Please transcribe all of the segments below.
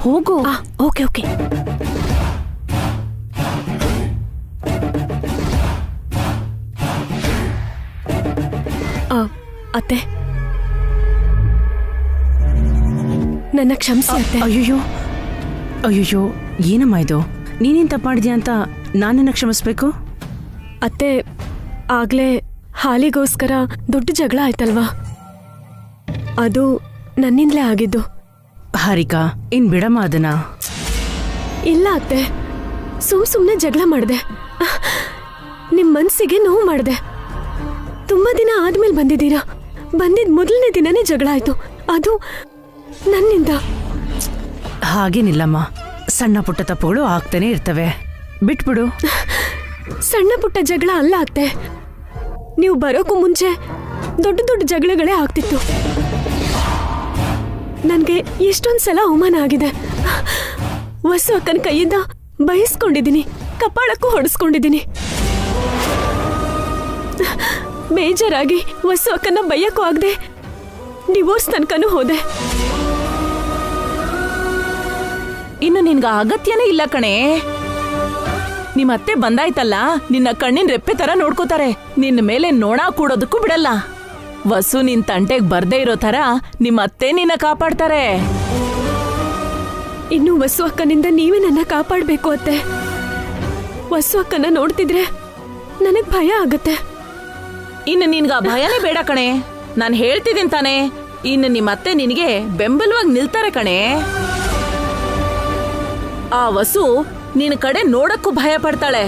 ಹೋಗು. Okay okay. ಅತ್ತೆ, ನನ್ನ ಕ್ಷಮಿಸಿ ಅತ್ತೆ. ಅಯ್ಯೋ ಅಯ್ಯೋ, ಏನಮ್ಮ ಇದು? ನೀನೇನ್ ತಪ್ಪು ಮಾಡಿದ್ಯಾ ಅಂತ ನಾನಿನ್ನ ಕ್ಷಮಿಸ್ಬೇಕು? ಅತ್ತೆ, ಆಗ್ಲೇ ಹಾಲಿಗೋಸ್ಕರ ದೊಡ್ಡ ಜಗಳ ಆಯ್ತಲ್ವಾ, ಅದು ನನ್ನಿಂದಲೇ ಆಗಿದ್ದು. ಹಾರಿಕಾ, ಇನ್ ಬಿಡಮ್ಮ ಅದನ್ನ. ಇಲ್ಲ ಅತ್ತೆ, ಸುಮ್ನೆ ಜಗಳ ಮಾಡಿದೆ. ನಿಮ್ ಮನ್ಸಿಗೆ ನೋವು ಮಾಡಿದೆ. ತುಂಬಾ ದಿನ ಆದ್ಮೇಲೆ ಬಂದಿದ್ದೀರಾ. ಬಂದಿದ್ ಮೊದಲನೇ ದಿನನೇ ಜಗಳ ಆಯ್ತು, ಅದು ನನ್ನಿಂದ. ಹಾಗೇನಿಲ್ಲಮ್ಮ, ಸಣ್ಣ ಪುಟ್ಟ ತಪ್ಪುಗಳು ಆಗ್ತಾನೆ ಇರ್ತವೆ, ಬಿಟ್ಬಿಡು. ಸಣ್ಣ ಪುಟ್ಟ ಜಗಳ ಅಲ್ಲ ಅತ್ತೆ, ನೀವು ಬರೋಕ್ಕೂ ಮುಂಚೆ ದೊಡ್ಡ ದೊಡ್ಡ ಜಗಳಗಳೇ ಆಗ್ತಿತ್ತು. ನನ್ಗೆ ಎಷ್ಟೊಂದ್ಸಲ ಅವಮಾನ ಆಗಿದೆ. ವಸು ಅಕ್ಕನ ಕೈಯಿಂದ ಬಯಸ್ಕೊಂಡಿದ್ದೀನಿ, ಕಪಾಳಕ್ಕೂ ಹೊಡೆಸ್ಕೊಂಡಿದ್ದೀನಿ. ಬೇಜಾರಾಗಿ ವಸು ಅಕ್ಕನ ಬೈಯಕ್ಕೂ ಆಗದೆ ಡಿವೋರ್ಸ್ ತನಕನೂ ಹೋದೆ. ಇನ್ನು ನಿನ್ಗ ಅಗತ್ಯನೇ ಇಲ್ಲ ಕಣೆ. ನಿಮ್ಮತ್ತೆ ಬಂದಾಯ್ತಲ್ಲ, ನಿನ್ನ ಕಣ್ಣಿನ ರೆಪ್ಪೆ ತರ ನೋಡ್ಕೋತಾರೆ. ನಿನ್ನ ಮೇಲೆ ನೋಣ ಕೂಡೋದಕ್ಕೂ ಬಿಡಲ್ಲ. ವಸು ನಿನ್ ತಂಟೆಗ್ ಬರ್ದೇ ಇರೋ ತರ ನಿಮ್ಮತ್ತೆ ನಿನ್ನ ಕಾಪಾಡ್ತಾರೆ. ಇನ್ನು ವಸು ಅಕ್ಕನಿಂದ ನೀವೇ ನನ್ನ ಕಾಪಾಡ್ಬೇಕು ಅತ್ತೆ. ವಸು ಅಕ್ಕನ ನೋಡ್ತಿದ್ರೆ ನನಗ್ ಭಯ ಆಗತ್ತೆ. ಇನ್ನು ನಿನ್ಗ ಭಯನೇ ಬೇಡ ಕಣೆ, ನಾನ್ ಹೇಳ್ತಿದ್ದೀನಿ ತಾನೆ. ಇನ್ನು ನಿಮ್ಮತ್ತೆ ನಿನಗೆ ಬೆಂಬಲವಾಗಿ ನಿಲ್ತಾರೆ ಕಣೆ. ಆ ವಸು ನಿನ್ನ ಕಡೆ ನೋಡಕ್ಕೂ ಭಯ ಪಡ್ತಾಳೆ.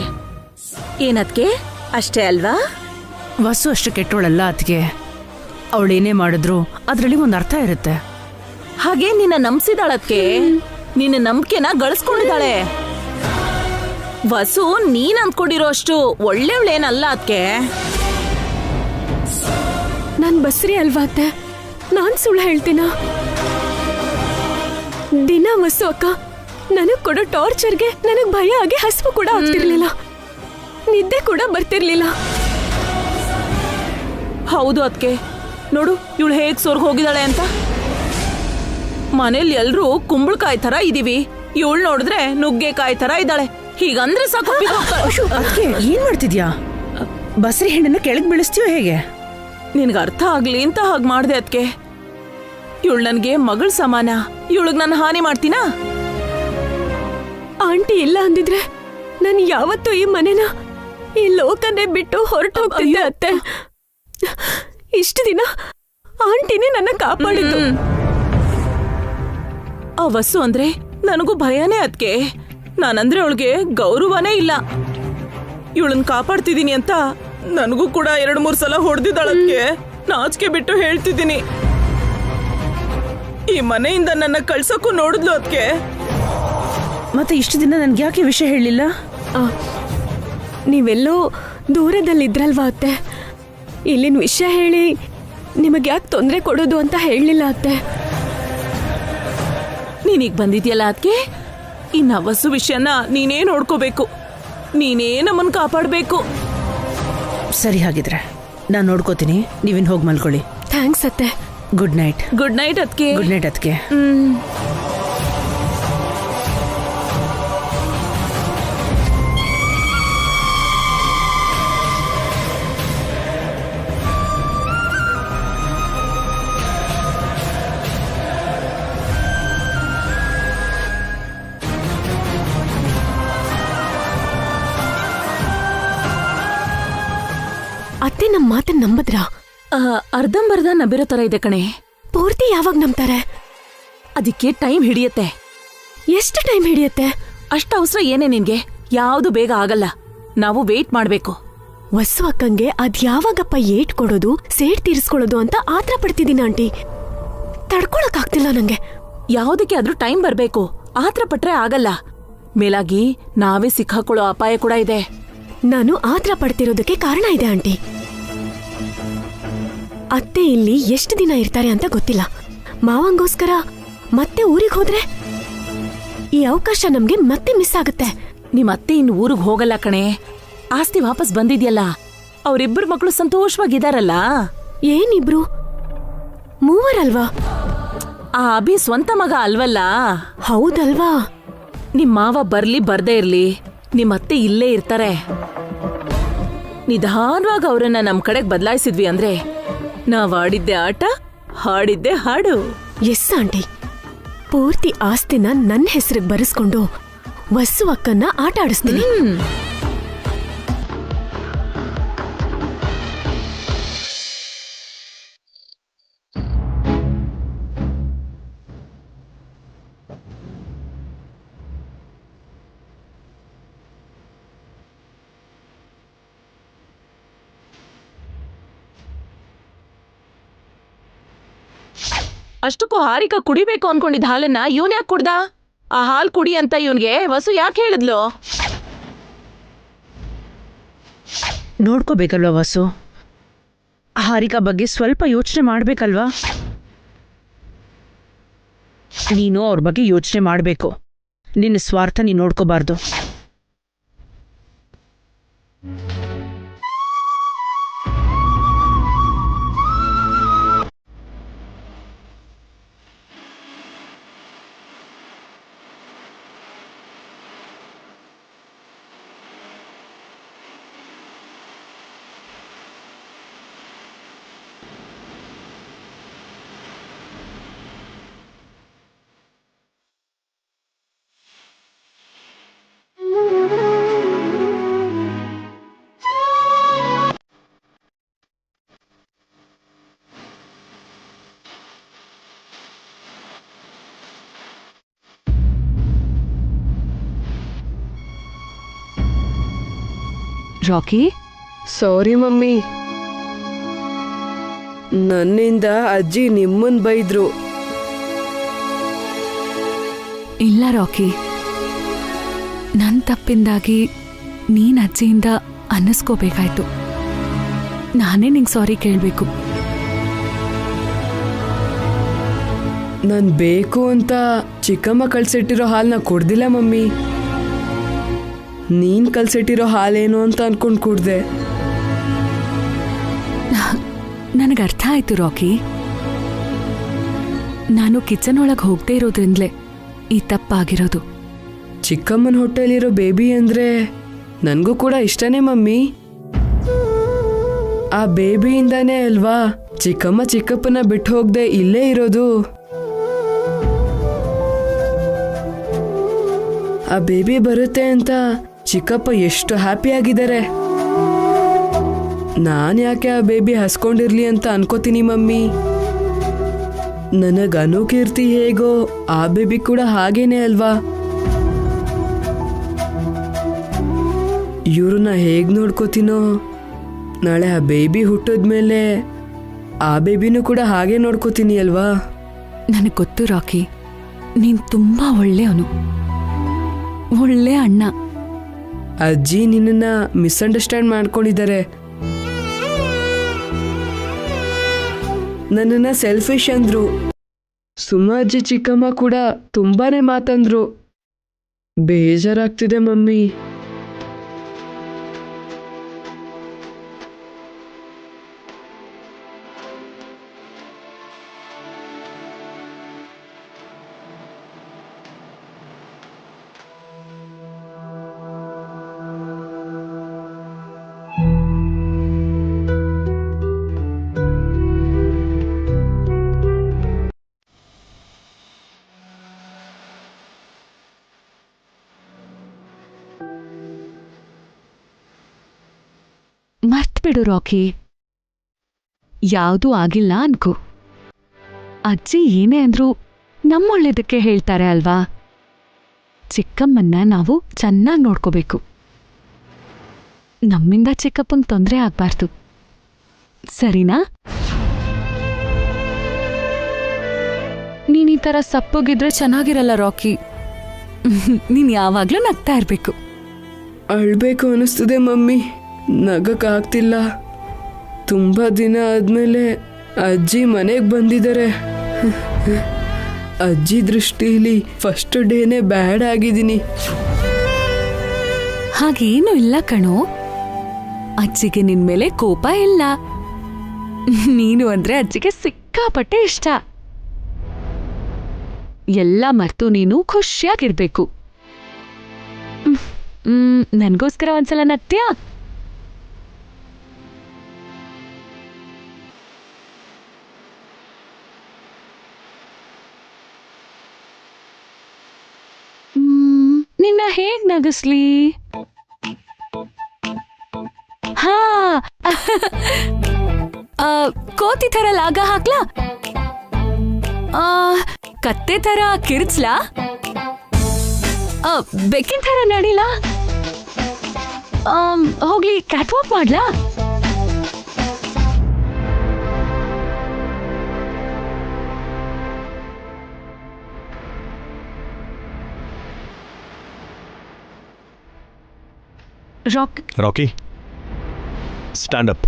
ಏನದ್ಕೆ ಅಷ್ಟೇ ಅಲ್ವಾ? ವಸು ಅಷ್ಟು ಕೆಟ್ಟೋಳಲ್ಲ ಅದ್ಕೆ. ಅವಳೇನೇ ಮಾಡಿದ್ರು ಅದ್ರಲ್ಲಿ ಒಂದ್ ಅರ್ಥ ಇರುತ್ತೆ. ಹಾಗೆ ನಿನ್ನ ನಂಬಿಸಿದಾಳದ್ಕೆ, ನಿನ್ನ ನಂಬಿಕೆನ ಗಳಿಸ್ಕೊಂಡಿದ್ದಾಳೆ. ವಸು ನೀನ್ ಅಂದ್ಕೊಂಡಿರೋ ಅಷ್ಟು ಒಳ್ಳೆವಳೇನಲ್ಲ ಅದ್ಕೆ. ನಾನ್ ಬಸ್ರಿ ಅಲ್ವಾ ಅತ್ತೆ? ನಾನ್ ಸುಳ್ಳು ಹೇಳ್ತೀನ? ದಿನ ವಸು ಅಕ್ಕ ನನಗ್ ಕೊಡೋ ಟಾರ್ಚರ್ಗೆ ನನಗ್ ಭಯ ಆಗಿ ಹಸಿವು ಕೂಡ ಆಗ್ತಿರ್ಲಿಲ್ಲ, ನಿದ್ದೆ ಕೂಡ ಬರ್ತಿರ್ಲಿಲ್ಲ. ಹೌದು ಅದ್ಕೆ, ನೋಡು ಇವಳು ಹೇಗ್ ಸೊರ್ಗ್ ಹೋಗಿದ್ದಾಳೆ ಅಂತ. ಮನೇಲಿ ಎಲ್ರೂ ಕುಂಬಳಕಾಯಿ ತರ ಇದೀವಿ, ಇವಳು ನೋಡಿದ್ರೆ ನುಗ್ಗೆಕಾಯಿ ತರ ಇದ್ದಾಳೆ. ಹೀಗಂದ್ರೆ ಸಾಕು. ಅದ್ಕೆ ಏನ್ ಮಾಡ್ತಿದ್ಯಾ? ಬಸ್ರಿ ಹೆಣ್ಣನ್ನ ಕೆಳಗ್ ಬೀಳಿಸ್ತೀಯೋ ಹೇಗೆ? ನಿನ್ಗ ಅರ್ಥ ಆಗ್ಲಿ ಅಂತ ಹಾಗ್ ಮಾಡ್ದೆ ಅದ್ಕೆ. ಇವಳು ನನ್ಗೆ ಮಗಳ್ ಸಮಾನ, ಇವಳಿಗ್ ನಾನು ಹಾನಿ ಮಾಡ್ತೀನಾ? ಆಂಟಿ ಇಲ್ಲ ಅಂದಿದ್ರೆ ನಾನು ಯಾವತ್ತೂ ಈ ಮನೆನ, ಈ ಲೋಕನೇ ಬಿಟ್ಟು ಹೊರಟು ಹೋಗ್ತಿದ್ದೆ ಅತ್ತೆ. ಇಷ್ಟು ದಿನ ಆಂಟಿನೇ ನನ್ನ ಕಾಪಾಡಿದ್ದು. ಆ ವಸು ಅಂದ್ರೆ ನನಗೂ ಭಯನೇ ಅದ್ಕೆ. ನಾನಂದ್ರೆ ಅವಳಿಗೆ ಗೌರವನೇ ಇಲ್ಲ. ಇವಳನ್ನ ಕಾಪಾಡ್ತಿದೀನಿ ಅಂತ ನನಗೂ ಕೂಡ 2-3 ಸಲ ಹೊಡೆದಿದ್ದಾಳದ್ಕೆ. ನಾಚಿಕೆ ಬಿಟ್ಟು ಹೇಳ್ತಿದ್ದೀನಿ. ಈ ಮನೆಯಿಂದ ನನ್ನ ಕಳ್ಸಕ್ಕೂ ನೋಡಿದ್ಲು ಅದ್ಕೆ. ಮತ್ತೆ ಇಷ್ಟು ದಿನ ನನ್ಗೆ ಯಾಕೆ ವಿಷಯ ಹೇಳಿಲ್ಲ? ನೀವೆಲ್ಲೋ ದೂರದಲ್ಲಿದ್ರಲ್ವಾ ಅತ್ತೆ, ಇಲ್ಲಿನ ವಿಷಯ ಹೇಳಿ ನಿಮಗೆ ಯಾಕೆ ತೊಂದರೆ ಕೊಡೋದು ಅಂತ ಹೇಳಲಿಲ್ಲ ಅತ್ತೆ. ನೀನೀಗ ಬಂದಿದ್ಯಲ್ಲ ಅದ್ಕೆ, ಇನ್ನ ವಸು ವಿಷಯನ ನೀನೇ ನೋಡ್ಕೋಬೇಕು, ನೀನೇ ನಮ್ಮನ್ ಕಾಪಾಡ್ಬೇಕು. ಸರಿ, ಹಾಗಿದ್ರೆ ನಾನ್ ನೋಡ್ಕೋತೀನಿ, ನೀವಿನ್ ಹೋಗಿ ಮಲ್ಕೊಳ್ಳಿ. ಥ್ಯಾಂಕ್ಸ್ ಅತ್ತೆ. Good night. ಗುಡ್ ನೈಟ್ ಅದ್ಕೆ. ಗುಡ್ ನೈಟ್ ಅದ್ಕೆ. ಅತ್ತೆ ನಮ್ಮ ಮಾತನ್ನ ನಂಬದ್ರಾ? ಅರ್ಧಂಬರ್ಧ ನಂಬಿರೋ ತರ ಇದೆ ಕಣೆ. ಪೂರ್ತಿ ಯಾವಾಗ ನಂಬ್ತಾರೆ? ಅದಕ್ಕೆ ಟೈಮ್ ಹಿಡಿಯತ್ತೆ. ಎಷ್ಟು ಟೈಮ್ ಹಿಡಿಯತ್ತೆ? ಅಷ್ಟ ಅವಸರ ಏನೇ ನಿನ್ಗೆ? ಯಾವುದು ಬೇಗ ಆಗಲ್ಲ, ನಾವು ವೇಟ್ ಮಾಡ್ಬೇಕು. ವಸು ಅಕ್ಕಂಗೆ ಅದ್ ಯಾವಾಗಪ್ಪ ಏಟ್ ಕೊಡೋದು, ಸೇಡ್ ತೀರಿಸ್ಕೊಳ್ಳೋದು ಅಂತ ಆತರ ಪಡ್ತಿದ್ದೀನಿ ಆಂಟಿ. ತಡ್ಕೊಳಕ್ ಆಗ್ತಿಲ್ಲ ನಂಗೆ. ಯಾವುದಕ್ಕೆ ಆದ್ರೂ ಟೈಮ್ ಬರ್ಬೇಕು, ಆತರ ಪಟ್ರೆ ಆಗಲ್ಲ. ಮೇಲಾಗಿ ನಾವೇ ಸಿಕ್ಕಾಕೊಳ್ಳೋ ಅಪಾಯ ಕೂಡ ಇದೆ. ನಾನು ಆತರ ಪಡ್ತಿರೋದಕ್ಕೆ ಕಾರಣ ಇದೆ ಆಂಟಿ. ಅತ್ತೆ ಇಲ್ಲಿ ಎಷ್ಟು ದಿನ ಇರ್ತಾರೆ ಅಂತ ಗೊತ್ತಿಲ್ಲ. ಮಾವಂಗೋಸ್ಕರ ಮತ್ತೆ ಊರಿಗೆ ಹೋದ್ರೆ ಈ ಅವಕಾಶ ನಮ್ಗೆ ಮತ್ತೆ ಮಿಸ್ ಆಗುತ್ತೆ. ನಿಮ್ ಅತ್ತೆ ಇನ್ನು ಊರಿಗೆ ಹೋಗಲ್ಲ ಕಣೆ. ಆಸ್ತಿ ವಾಪಸ್ ಬಂದಿದ್ಯಲ್ಲ, ಅವರಿಬ್ಬರು ಮಕ್ಕಳು ಸಂತೋಷವಾಗಿದಾರಲ್ಲ. ಏನಿಬ್ರು? ಮೂವರಲ್ವಾ? ಆ ಅಭಿ ಸ್ವಂತ ಮಗ ಅಲ್ವಲ್ಲ. ಹೌದಲ್ವಾ? ನಿಮ್ ಮಾವ ಬರ್ಲಿ ಬರ್ದೇ ಇರ್ಲಿ, ನಿಮ್ಮತ್ತೆ ಇಲ್ಲೇ ಇರ್ತಾರೆ. ನಿಧಾನವಾಗಿ ಅವ್ರನ್ನ ನಮ್ ಕಡೆಗ್ ಬದಲಾಯಿಸಿದ್ವಿ ಅಂದ್ರೆ ನಾವ್ ಆಡಿದ್ದೆ ಆಟ, ಹಾಡಿದ್ದೆ ಹಾಡು. ಎಸ್ ಆಂಟಿ, ಪೂರ್ತಿ ಆಸ್ತಿನ ನನ್ನ ಹೆಸರಿಗೆ ಬರೆಸ್ಕೊಂಡು ವಸ್ಸು ಅಕ್ಕನ್ನ ಆಟ ಆಡಿಸ್ತೀನಿ. ಅಷ್ಟಕ್ಕೂ ಹಾರಿಕಾ ಕುಡಿಬೇಕು ಅನ್ಕೊಂಡಿದ್ದ ಹಾಲನ್ನ ಇವನ್ ಯಾಕೆ ಕುಡ್ದ? ಆ ಹಾಲ್ ಕುಡಿ ಅಂತ ಇವನ್ಗೆ ವಸು ಯಾಕೆ ಹೇಳಿದ್ಲು? ನೋಡ್ಕೋಬೇಕಲ್ವಾ ವಸು, ಹಾರಿಕಾ ಬಗ್ಗೆ ಸ್ವಲ್ಪ ಯೋಚನೆ ಮಾಡ್ಬೇಕಲ್ವಾ? ನೀನು ಅವ್ರ ಬಗ್ಗೆ ಯೋಚನೆ ಮಾಡಬೇಕು, ನಿನ್ನ ಸ್ವಾರ್ಥ ನೀನು ನೋಡ್ಕೋಬಾರ್ದು. ರಾಕಿ, ಸಾರಿ ಮಮ್ಮಿ, ನನ್ನಿಂದ ಅಜ್ಜಿ ನಿಮ್ಮನ್ ಬೈದ್ರು. ಇಲ್ಲ ರಾಕಿ, ನನ್ನ ತಪ್ಪಿಂದಾಗಿ ನೀನ್ ಅಜ್ಜಿಯಿಂದ ಅನ್ನಿಸ್ಕೋಬೇಕಾಯ್ತು. ನಾನೇ ನಿಂಗೆ ಸಾರಿ ಕೇಳಬೇಕು. ನಾನು ಬೇಕು ಅಂತ ಚಿಕ್ಕಮ್ಮ ಕಳ್ಸಿಟ್ಟಿರೋ ಹಾಲನ್ನ ಕುಡ್ದಿಲ್ಲ ಮಮ್ಮಿ. ನೀನ್ ಕಳ್ಸಿಟ್ಟಿರೋ ಹಾಲೇನು ಅಂತ ಅನ್ಕೊಂಡು ಕುಡ್ದೆ. ನನಗೆ ಅರ್ಥ ಆಯ್ತು ರಾಕಿ. ನಾನು ಕಿಚನ್ ಒಳಗೆ ಹೋಗದೆ ಇರೋದ್ರಿಂದಲೇ ಈ ತಪ್ಪಾಗಿರೋದು. ಚಿಕ್ಕಮ್ಮನ ಹೊಟ್ಟೆಲಿರೋ ಬೇಬಿ ಅಂದ್ರೆ ನನಗೂ ಕೂಡ ಇಷ್ಟನೇ ಮಮ್ಮಿ. ಆ ಬೇಬಿಯಿಂದಾನೇ ಅಲ್ವಾ ಚಿಕ್ಕಮ್ಮ ಚಿಕ್ಕಪ್ಪನ ಬಿಟ್ಟು ಹೋಗದೆ ಇಲ್ಲೇ ಇರೋದು. ಆ ಬೇಬಿ ಬರುತ್ತೆ ಅಂತ ಚಿಕ್ಕಪ್ಪ ಎಷ್ಟು ಹ್ಯಾಪಿ ಆಗಿದ್ದಾರೆ. ನಾನು ಯಾಕೆ ಆ ಬೇಬಿ ಹಸ್ಕೊಂಡಿರ್ಲಿ ಅಂತ ಅನ್ಕೋತೀನಿ ಮಮ್ಮಿ. ನನಗೆ ಅನುಕೀರ್ತಿ ಹೇಗೋ ಆ ಬೇಬಿ ಕೂಡ ಹಾಗೇನೆ ಅಲ್ವಾ. ಇವ್ರನ್ನ ಹೇಗೆ ನೋಡ್ಕೋತೀನೋ, ನಾಳೆ ಆ ಬೇಬಿ ಹುಟ್ಟಿದ್ಮೇಲೆ ಆ ಬೇಬಿನೂ ಕೂಡ ಹಾಗೆ ನೋಡ್ಕೋತೀನಿ ಅಲ್ವಾ. ನನಗೆ ಗೊತ್ತು ರಾಕಿ, ನೀನ್ ತುಂಬಾ ಒಳ್ಳೆಯವನು, ಒಳ್ಳೆ ಅಣ್ಣ. ಅಜ್ಜಿ ನಿನ್ನ ಮಿಸ್ಅಂಡರ್ಸ್ಟ್ಯಾಂಡ್ ಮಾಡ್ಕೊಂಡಿದ್ದಾರೆ. ನನ್ನನ್ನ ಸೆಲ್ಫಿಶ್ ಅಂದ್ರು. ಸುಮ್ಮ ಅಜ್ಜಿ ಚಿಕ್ಕಮ್ಮ ಕೂಡ ತುಂಬಾನೇ ಮಾತಂದ್ರು. ಬೇಜಾರಾಗ್ತಿದೆ ಮಮ್ಮಿ. ಮರ್ತ್ಬಿಡು ರಾಕಿ, ಯಾವುದೂ ಆಗಿಲ್ಲ ಅನ್ಕೋ. ಅಜ್ಜಿ ಏನೇ ಅಂದ್ರೂ ನಮ್ಮೊಳ್ಳೇದಕ್ಕೆ ಹೇಳ್ತಾರೆ ಅಲ್ವಾ. ಚಿಕ್ಕಮ್ಮನ್ನ ನಾವು ಚೆನ್ನಾಗಿ ನೋಡ್ಕೋಬೇಕು. ನಮ್ಮಿಂದ ಚಿಕ್ಕಪ್ಪಂಗೆ ತೊಂದರೆ ಆಗ್ಬಾರ್ದು, ಸರಿನಾ? ನೀನ್ ಈ ಥರ ಸಪ್ಪಗಿದ್ರೆ ಚೆನ್ನಾಗಿರಲ್ಲ ರಾಕಿ. ನೀನ್ ಯಾವಾಗ್ಲೂ ನಗ್ತಾ ಇರ್ಬೇಕು. ಅಳ್ಬೇಕು ಅನಿಸ್ತದೆ ಮಮ್ಮಿ, ನಗಕ್ಕಾಗ್ತಿಲ್ಲ. ತುಂಬ ದಿನ ಆದ್ಮೇಲೆ ಅಜ್ಜಿ ಮನೆಗೆ ಬಂದಿದ್ದಾರೆ. ಅಜ್ಜಿ ದೃಷ್ಟಿಲಿ ಫಸ್ಟ್ ಡೇನೇ ಬ್ಯಾಡ್ ಆಗಿದ್ದೀನಿ. ಹಾಗೇನು ಇಲ್ಲ ಕಣೋ, ಅಜ್ಜಿಗೆ ನಿನ್ ಮೇಲೆ ಕೋಪ ಇಲ್ಲ. ನೀನು ಅಂದ್ರೆ ಅಜ್ಜಿಗೆ ಸಿಕ್ಕಾಪಟ್ಟೆ ಇಷ್ಟ. ಎಲ್ಲ ಮರ್ತು ನೀನು ಖುಷಿಯಾಗಿರ್ಬೇಕು. ನನ್ಗೋಸ್ಕರ ಒಂದ್ಸಲ ನಗ್ತೀಯಾ? ನಿನ್ನ ಹೇಗ್ ನಗಿಸ್ಲಿ? ಹಾ ಕೋತಿ ಥರ ಲಾಗ ಹಾಕ್ಲಾ? ಕತ್ತೆ ಥರ ಕಿರ್ಚ್ಲಾ? ಬೆಕ್ಕಿನ ಥರ ನಡಿಲಾ? ಹೋಗ್ಲಿ ಕ್ಯಾಟ್ ವಾಕ್ ಮಾಡ್ಲಾ? Rocky, stand up.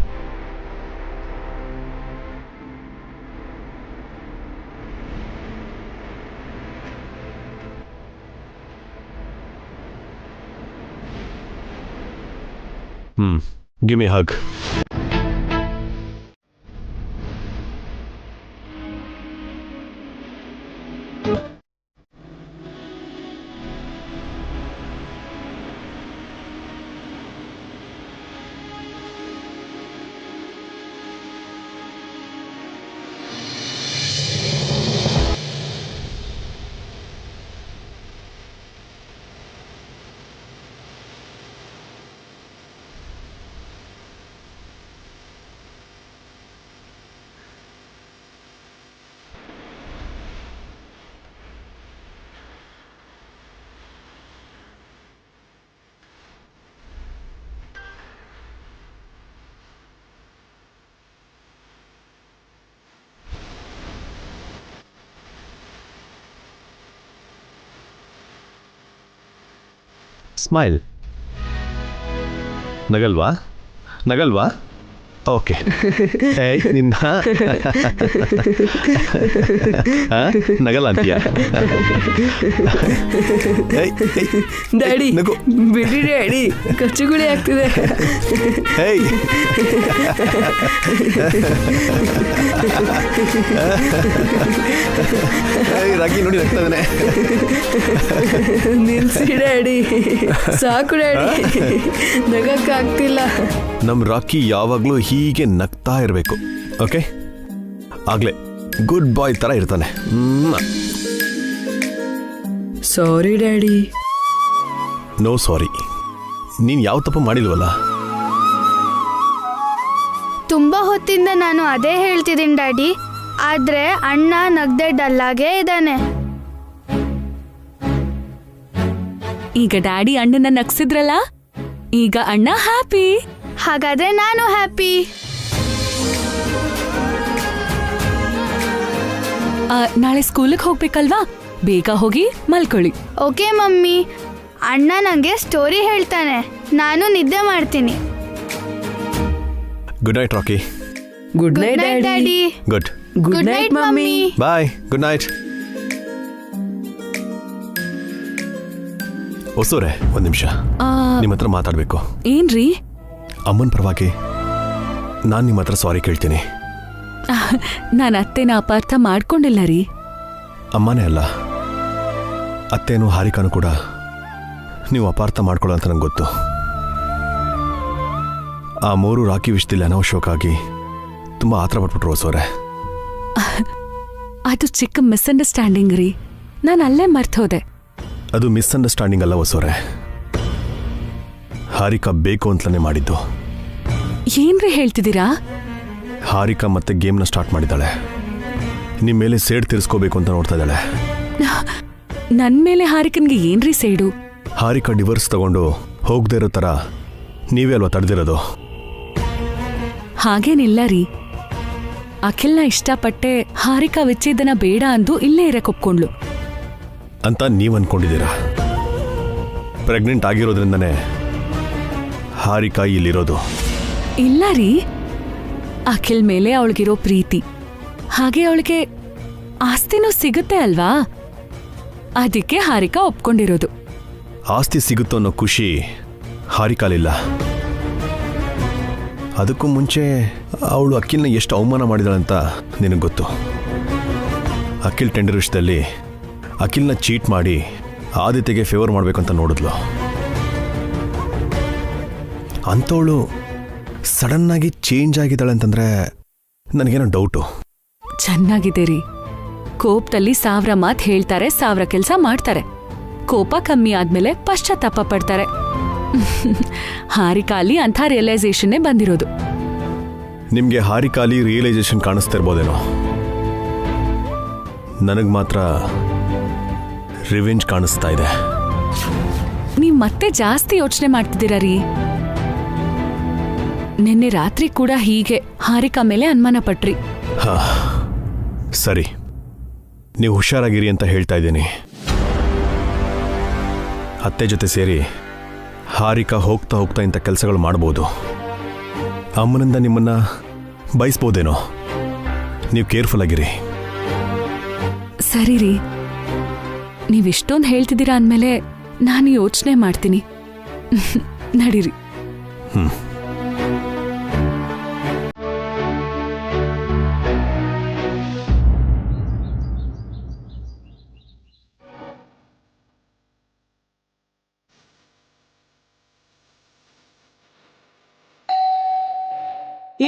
Give me a hug. Smile. ನಗಲ್ವಾ? ಓಕೆ. ನಿನ್ನ ನಗಲ್ಲ ಅಂತೀಯ? ಡ್ಯಾಡಿ ಬಿಡಿ ಡ್ಯಾಡಿ, ಕಚ್ಚುಗುಳಿ ಆಗ್ತಿದೆ. ರಾಕಿ ನೋಡಿ ನಗ್ತಾ ಇದ್ದಾನೆ. ನಿಲ್ಸಿ ಡ್ಯಾಡಿ, ಸಾಕು ಡ್ಯಾಡಿ, ನಗಕ್ಕಾಗ್ತಿಲ್ಲ. ನಮ್ ರಾಕಿ ಯಾವಾಗ್ಲೂ ಹೀಗೆ ನಗ್ತಾ ಇರಬೇಕು, ಓಕೆ? ಆಗ್ಲೇ ಗುಡ್ ಬಾಯ್ ತರ ಇರ್ತಾನೆ. ಸಾರಿ ಡ್ಯಾಡಿ. ನೋ ಸಾರಿ, ನೀನ್ ಯಾವ ತಪ್ಪು ಮಾಡಿಲ್ವಲ್ಲ. ತುಂಬಾ ಹೊತ್ತಿಂದ ನಾನು ಅದೇ ಹೇಳ್ತಿದ್ದೀನಿ ಡ್ಯಾಡಿ, ಆದ್ರೆ ಅಣ್ಣ ನಗ್ದೆ ಡಲ್ಲಾಗೇ ಇದ್ದಾನೆ. ಈಗ ಡ್ಯಾಡಿ ಅಣ್ಣನ ನಗ್ಸಿದ್ರಲ್ಲ, ಈಗ ಅಣ್ಣ ಹ್ಯಾಪಿ. ಹಾಗಾದ್ರೆ ನಾನು ಹ್ಯಾಪಿ. ನಾಳೆ ಸ್ಕೂಲಿಗೆ ಹೋಗ್ಬೇಕಲ್ವಾ? ಬೇಗ ಹೋಗಿ ಮಲ್ಕೊಳ್ಳಿ. Okay mummy. ಅಣ್ಣ ನಂಗೆ ಸ್ಟೋರಿ ಹೇಳ್ತಾನೆ, ನಾನು ನಿದ್ದೆ ಮಾಡ್ತೀನಿ. Good night Rocky. Good night daddy. Good night mummy. Bye. Good night. ಹೊಸೂರೆ, ಒಂದ್ ನಿಮಿಷ ನಿಮ್ಮ ಹತ್ರ ಮಾತಾಡ್ಬೇಕು. ಏನ್ರಿ? ಅಮ್ಮನ್ ಪರವಾಗಿ ನಾನ್ ನಿಮ್ಮ ಹತ್ರ ಸಾರಿ ಕೇಳ್ತೀನಿ. ನಾನು ಅತ್ತೆನ ಅಪಾರ್ಥ ಮಾಡ್ಕೊಂಡಿಲ್ಲ ರೀ. ಅಮ್ಮನೇ ಅಲ್ಲ, ಅತ್ತೇನು ಹಾರಿಕಾನು ಕೂಡ ನೀವು ಅಪಾರ್ಥ ಮಾಡ್ಕೊಳ್ಳೋ ಅಂತ ನಂಗೆ ಗೊತ್ತು. ಆ ಮೂರು ರಾಕಿ ವಿಷಯದಲ್ಲಿ ಅನಾವಶ್ಯಕವಾಗಿ ತುಂಬಾ ಆತರ ಪಟ್ಬಿಟ್ರು ಹೊಸೋರೆ. ಅದು ಚಿಕ್ಕ ಮಿಸ್ಅಂಡರ್ಸ್ಟ್ಯಾಂಡಿಂಗ್ ರೀ, ನಾನು ಅಲ್ಲೇ ಮರ್ತೋದೆ. ಅದು ಮಿಸ್ಅಂಡರ್ಸ್ಟ್ಯಾಂಡಿಂಗ್ ಅಲ್ಲ ಹೊಸೋರೆ, ಹಾರಿಕಾ ಬೇಕು ಅಂತಲೇ ಮಾಡಿದ್ದು. ಏನ್ರಿ ಹೇಳ್ತಿದ್ದೀರಾ? ಹಾರಿಕಾ ಮತ್ತೆ ಗೇಮ್ನ ಸ್ಟಾರ್ಟ್ ಮಾಡಿದ್ದಾಳೆ. ನಿಮ್ಮ ಮೇಲೆ ಸೇಡ್ ತೀರಿಸ್ಕೋಬೇಕು ಅಂತ ನೋಡ್ತಾ ಇದ್ದಾಳೆ. ನನ್ ಮೇಲೆ ಹಾರಿಕನ್ಗೆ ಏನ್ರಿ ಸೇಡು? ಹಾರಿಕಾ ಡಿವೋರ್ಸ್ ತಗೊಂಡು ಹೋಗದೆ ಇರೋ ಥರ ನೀವೇ ಅಲ್ವಾ ತಡೆದಿರೋದು? ಹಾಗೇನಿಲ್ಲ ರೀ. ಅಖಿಲ್ನ ಇಷ್ಟಪಟ್ಟೆ ಹಾರಿಕಾ ವಿಚ್ಛೇದನ ಬೇಡ ಅಂದು ಇಲ್ಲೇ ಇರಕ್ಕೆ ಒಪ್ಕೊಂಡ್ಲು ಅಂತ ನೀವು ಅನ್ಕೊಂಡಿದ್ದೀರಾ. ಪ್ರೆಗ್ನೆಂಟ್ ಆಗಿರೋದ್ರಿಂದನೇ ಹಾರಿಕಾ ಇಲ್ಲಿರೋದು. ಇಲ್ಲ ರೀ, ಅಖಿಲ್ ಮೇಲೆ ಅವಳಿಗಿರೋ ಪ್ರೀತಿ, ಹಾಗೆ ಅವಳಿಗೆ ಆಸ್ತಿನೂ ಸಿಗುತ್ತೆ ಅಲ್ವಾ, ಅದಕ್ಕೆ ಹಾರಿಕಾ ಒಪ್ಕೊಂಡಿರೋದು. ಆಸ್ತಿ ಸಿಗುತ್ತೋ ಅನ್ನೋ ಖುಷಿ ಹಾರಿಕಾಲಿಲ್ಲ. ಅದಕ್ಕೂ ಮುಂಚೆ ಅವಳು ಅಖಿಲ್ನ ಎಷ್ಟು ಅವಮಾನ ಮಾಡಿದಾಳಂತ ನಿನಗೆ ಗೊತ್ತು. ಅಖಿಲ್ ಟೆಂಡರ್ ವಿಷಯದಲ್ಲಿ ಅಖಿಲ್ನ ಚೀಟ್ ಮಾಡಿ ಆದಿತ್ಯಗೆ ಫೇವರ್ ಮಾಡಬೇಕಂತ ನೋಡಿದ್ಲು. ಅಂಥವಳು ಸಡನ್ನಾಗಿ ಚೇಂಜ್ ಆಗಿದ್ದಾಳೆ ಅಂತಂದ್ರೆ ನನಗೇನೋ ಡೌಟು. ಚೆನ್ನಾಗಿದೆ ರೀ. ಕೋಪದಲ್ಲಿ 1000 ಮಾತು ಹೇಳ್ತಾರೆ, 1000 ಕೆಲಸ ಮಾಡ್ತಾರೆ. ಕೋಪ ಕಮ್ಮಿ ಆದ್ಮೇಲೆ ಪಶ್ಚಾತ್ತಾಪ ಪಡ್ತಾರೆ. ಹಾರಿಕಾಲಿ ಅಂಥ ರಿಯಲೈಸೇಷನ್ನೇ ಬಂದಿರೋದು. ನಿಮಗೆ ಹಾರಿಕಾಲಿ ರಿಯಲೈಸೇಷನ್ ಕಾಣಿಸ್ತಿರ್ಬೋದೇನೋ, ನನಗೆ ಮಾತ್ರ ರಿವೆಂಜ್ ಕಾಣಿಸ್ತಾ ಇದೆ. ನೀವ್ ಮತ್ತೆ ಜಾಸ್ತಿ ಯೋಚನೆ ಮಾಡ್ತಿದ್ದೀರಾ ರೀ. ನಿನ್ನೆ ರಾತ್ರಿ ಕೂಡ ಹೀಗೆ ಹಾರಿಕಾ ಮೇಲೆ ಅನುಮಾನ ಪಟ್ರಿ. ಹಾ ಸರಿ, ನೀವು ಹುಷಾರಾಗಿರಿ ಅಂತ ಹೇಳ್ತಾ ಇದ್ದೀನಿ. ಅತ್ತೆ ಜೊತೆ ಸೇರಿ ಹಾರಿಕಾ ಹೋಗ್ತಾ ಹೋಗ್ತಾ ಇಂಥ ಕೆಲಸಗಳು ಮಾಡ್ಬೋದು. ಅಮ್ಮನಿಂದ ನಿಮ್ಮನ್ನ ಬಯಸ್ಬೋದೇನೋ. ನೀವು ಕೇರ್ಫುಲ್ ಆಗಿರಿ. ಸರಿ ರೀ, ನೀವಿಷ್ಟೊಂದು ಹೇಳ್ತಿದ್ದೀರಾ ಅಂದಮೇಲೆ ನಾನು ಯೋಚನೆ ಮಾಡ್ತೀನಿ. ನಡೀರಿ.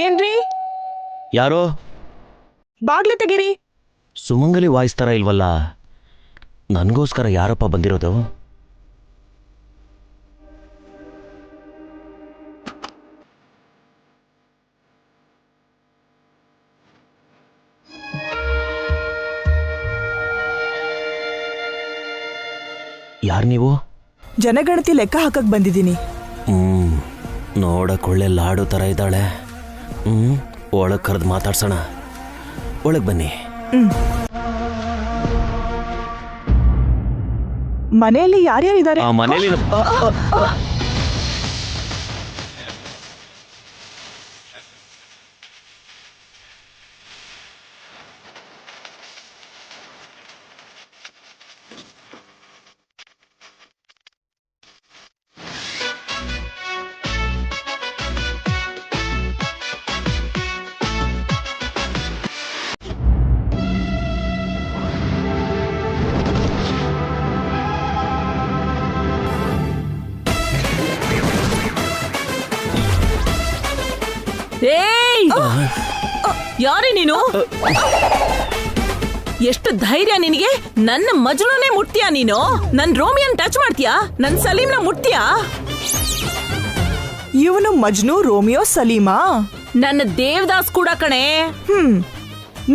ಏನ್ರಿ? ಯಾರೋ ಬಾಗ್ಲು ತೆಗೀರಿ. ಸುಮಂಗಲಿ ವಾಯ್ಸ್ ಥರ ಇಲ್ವಲ್ಲ. ನನಗೋಸ್ಕರ ಯಾರಪ್ಪ ಬಂದಿರೋದು? ಯಾರು ನೀವು? ಜನಗಣತಿ ಲೆಕ್ಕ ಹಾಕಕ್ ಬಂದಿದ್ದೀನಿ. ನೋಡಕ್ ಒಳ್ಳೆ ಲಾಡು ಥರ ಇದ್ದಾಳೆ. ಒಳಗೆ ಕರೆದು ಮಾತಾಡ್ಸೋಣ. ಒಳಗೆ ಬನ್ನಿ. ಮನೆಯಲ್ಲಿ ಯಾರ್ಯಾರಿದ್ದಾರೆ? ಆ ಮನೆಯಲ್ಲಿ ಯಾರೇ ನೀನು? ಎಷ್ಟು ಧೈರ್ಯ ನಿನಗೆ? ನನ್ನ ಮಜ್ನುನೇ ಮುಟ್ತೀಯಾ ನೀನು? ನನ್ ರೋಮಿಯನ್ ಟಚ್ ಮಾಡ್ತೀಯಾ? ನನ್ ಸಲೀಮ್ನ ಮುಟ್ತೀಯಾ? ಇವನು ಮಜ್ನು, ರೋಮಿಯೋ, ಸಲೀಮಾ? ನನ್ನ ದೇವದಾಸ್ ಕೂಡ ಕಣೆ.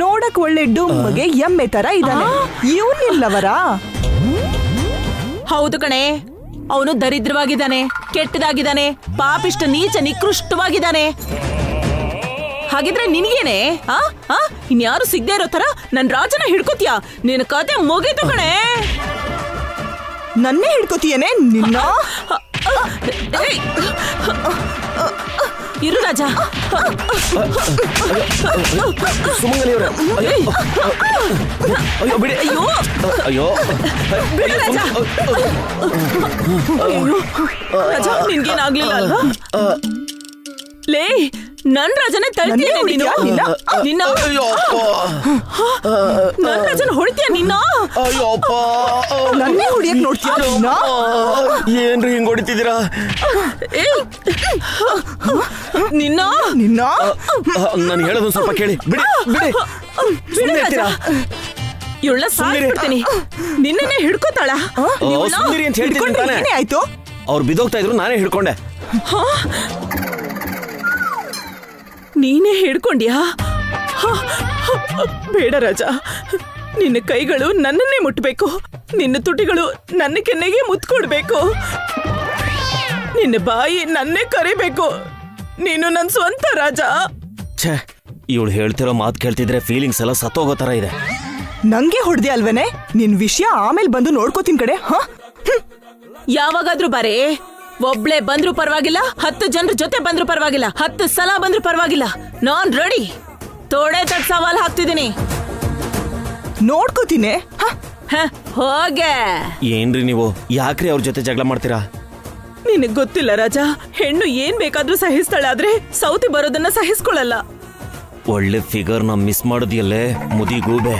ನೋಡಕ್ ಒಳ್ಳೆ ಡುಮ್ಮಗೆ ಎಮ್ಮೆ ತರ ಇದ್ದಾನೆ. ಇವನಿಲ್ಲವರ? ಹೌದು ಕಣೆ, ಅವನು ದರಿದ್ರವಾಗಿದ್ದಾನೆ, ಕೆಟ್ಟದಾಗಿದ್ದಾನೆ, ಪಾಪಿಷ್ಟ ನೀಚ ನಿಕೃಷ್ಟವಾಗಿದ್ದಾನೆ. ಹಾಗಿದ್ರೆ ನಿನಗೇನೆ? ಇನ್ಯಾರು ಸಿಗದೆ ಇರೋ ತರ ನನ್ ರಾಜನ ಹಿಡ್ಕೋತೀಯಾ? ನಿನ್ನ ಕತೆ ಮುಗೀತು ಕಣೆ. ನನ್ನೇ ಹಿಡ್ಕೋತೀಯೇನೆ ನಿನ್ನ? ಇರು ರಾಜ. ಸುಮಂಗಲಿ ಅವರೇ, ಅಯ್ಯೋ ಬಿಡಿ. ಅಯ್ಯೋ ಅಯ್ಯೋ ರಾಜ. ರಾಜ, ನಿನ್ಗೇನಾಗ್ಲಿಲ್ಲ ಅಲ್ವಾ? ಲೇ, ನನ್ ರಾಜನೇ ತಳ್ತೀಯ ನೀನು? ನಿನ್ನ ನನ್ ರಾಜನ ಹೊಡಿತೀಯ ನಿನ್ನ? ನನ್ನೇ ಹೊಡಿಯಕ್ ನೋಡ್ತೀಯ? ಏನ್ರಿ ಹಿಂಗ್ ಹೊಡಿತಿದ್ದೀರಾ? ನಿನ್ನ ನಿನ್ನ ನಾನು ಹೇಳೋದು ಸ್ವಲ್ಪ ಕೇಳಿ. ಬಿಡಿ ಬಿಡಿ. ಸುಮ್ಮನೆ ಇರ್ತೀರಾ? ಇವಳನ್ನ ಸಾಯಿಸ್ಬಿಡ್ತೀನಿ. ನಿನ್ನೇ ಹಿಡ್ಕೋತಾಳ? ಸುಮ್ಮನಿರಿ ಅಂತ ಹೇಳ್ತಿದ್ದೀನಿ ತಾನೆ. ಆಯ್ತು, ಅವ್ರು ಬಿದ್ದೋಗ್ತಾ ಇದ್ರು, ನಾನೇ ಹಿಡ್ಕೊಂಡೆ. ನೀನೇ ಹಿಡ್ಕೊಂಡ್ಯಾ? ಬೇಡ ರಾಜ, ನಿನ್ನ ಕೈಗಳು ನನ್ನನ್ನೇ ಮುಟ್ಬೇಕು, ನಿನ್ನ ತುಟಿಗಳು ನನ್ನ ಕೆನ್ನೆಗೆ ಮುತ್ಕೊಡ್ಬೇಕು, ನಿನ್ನ ಬಾಯಿ ನನ್ನೇ ಕರಿಬೇಕು. ನೀನು ನನ್ನ ಸ್ವಂತ ರಾಜ. ಛೇ, ಇವಳು ಹೇಳ್ತಿರೋ ಮಾತು ಕೇಳ್ತಿದ್ರೆ ಫೀಲಿಂಗ್ಸ್ ಎಲ್ಲ ಸತ್ತೋಗೋ ತರ ಇದೆ. ನಂಗೆ ಹೊಡ್ದೆ ಅಲ್ವೇನೆ? ನಿನ್ ವಿಷಯ ಆಮೇಲೆ ಬಂದು ನೋಡ್ಕೋತೀನಿ ಕಡೆ. ಯಾವಾಗಾದ್ರೂ ಬಾರೆ. ಒಬ್ಳೆ ಬಂದ್ರು ಪರವಾಗಿಲ್ಲ, 10 ಜನರ ಜೊತೆ ಬಂದ್ರು ಪರವಾಗಿಲ್ಲ, 10 ಸಲ ಬಂದ್ರು ಪರವಾಗಿಲ್ಲ, ನಾನ್ ರೆಡಿ. ತೋಡೆ ತಟ್ ಸವಾಲ್ ಹಾಕ್ತಿದ್ದೀನಿ. ನೋಡ್ಕೋತೀನಿ. ಹೋಗೆ. ಏನ್ರಿ ನೀವು? ಯಾಕ್ರಿ ಅವ್ರ ಜೊತೆ ಜಗಳ ಮಾಡ್ತೀರಾ? ನಿನಗ್ ಗೊತ್ತಿಲ್ಲ ರಾಜ, ಹೆಣ್ಣು ಏನ್ ಬೇಕಾದ್ರೂ ಸಹಿಸ್ತಾಳೆ, ಆದ್ರೆ ಸೌತಿ ಬರೋದನ್ನ ಸಹಿಸ್ಕೊಳ್ಳಲ್ಲ. ಒಳ್ಳೆ ಫಿಗರ್ ನ ಮಿಸ್ ಮಾಡೋದಿಯಲ್ಲೇ ಮುದಿಗೂಬೆ.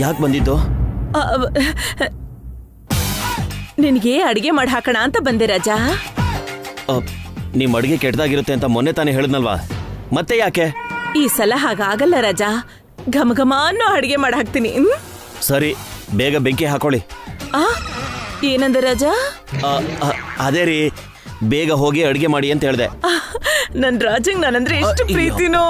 ಯಾಕೆ ಬಂದಿದ್ದು? ನಿನಗೆ ಅಡಿಗೆ ಮಾಡಿ ಹಾಕೋಣ ಅಂತ ಬಂದೆ ರಾಜಾ. ನಿಮ್ಮ ಅಡುಗೆ ಕೆಟ್ಟದಾಗಿರುತ್ತೆ ಅಂತ ಮೊನ್ನೆ ತಾನೇ ಹೇಳಿದ್ನಲ್ವಾ, ಮತ್ತೆ ಯಾಕೆ? ಈ ಸಲ ಹಾಗಾಗಲ್ಲ ರಾಜಾ, ಘಮ ಘಮ ಅನ್ನೋ ಅಡಿಗೆ ಮಾಡಿ ಹಾಕ್ತೀನಿ. ಸರಿ, ಬೇಗ ಬೆಂಕಿ ಹಾಕೊಳ್ಳಿ. ಏನಂದ ರಾಜಾ? ಅದೇ ರೀ, ಬೇಗ ಹೋಗಿ ಅಡುಗೆ ಮಾಡಿ ಅಂತ ಹೇಳ್ದೆ. ನನ್ ರಾಜಂಗ್ ನಾನಂದ್ರೆ ಎಷ್ಟು ಪ್ರೀತಿನೋ.